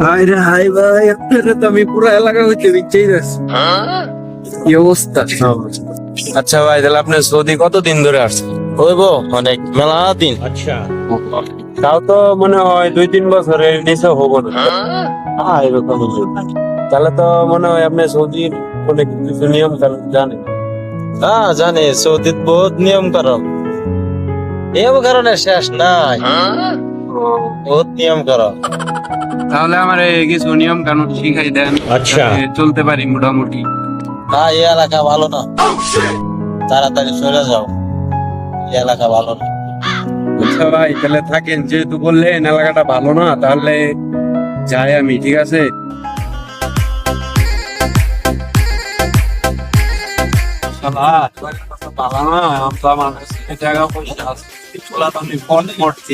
High রে high ভাই, আপনারা তো আমি পুরো এলাকা হইতে বিচ্ছেই যাচ্ছি। কি অবস্থা? আচ্ছা ভাই, তাহলে আপনি সৌদি কতদিন ধরে আসছেন? হইব অনেক মেলা দিন। তাও তো মনে হয় 2-3 বছরের নিচে হবো না। এরকম তাহলে তো মনে হয় আপনি সৌদির অনেক কিছু নিয়ম কানুন জানেন। জানি সৌদিত বহুত নিয়ম কারণ নিয়ম কারণে শেষ নাই, বহুত নিয়ম কারণ। তাহলে আমার কিছু নিয়ম কানুন শিখাই দেন, আচ্ছা। যাতে চলতে পারি মোটামুটি। এই এলাকা ভালো না, তাড়াতাড়ি চলে যাও, এই এলাকা ভালো না। আচ্ছা ভাই, তাহলে থাকেন, যেহেতু বললেন এলাকাটা ভালো না, তাহলে যাই আমি, ঠিক আছে? শালা, ভালো না, আমরা মানুষ টাকা পয়সা আছে, চলা তো আমি ফোন করছি।